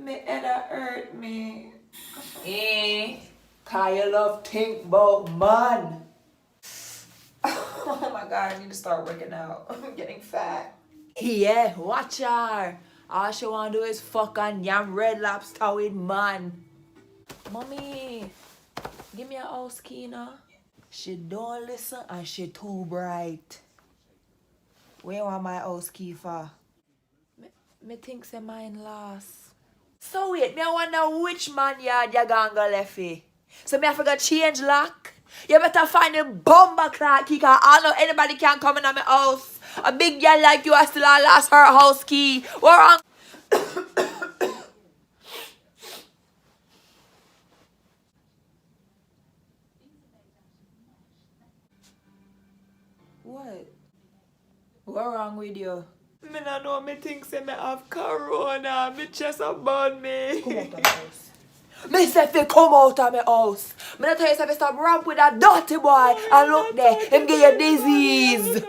Me head a hurt me. Eh, cause you love think about man. Oh my god, I need to start working out. I'm getting fat. Yeah, watch her. All she wanna do is fuck and yam red lobster with man. Mommy, give me a house key now. She don't listen and she too bright. Where you want my house key for? Me think say mine lost. So wait, me I wonder which man yard you gonna go left for. So me I forgot change lock. You better find a bomber clock key cause I know anybody can come in my house. A big girl like you I still a lost her house key. What wrong? What? What wrong with you? Me no know, me think say me have corona. Me chest up burn me. Come out of my house. Me say fi come out of my house. Me not tell you say fi stop ramp with that dirty boy. And look there, him get your disease.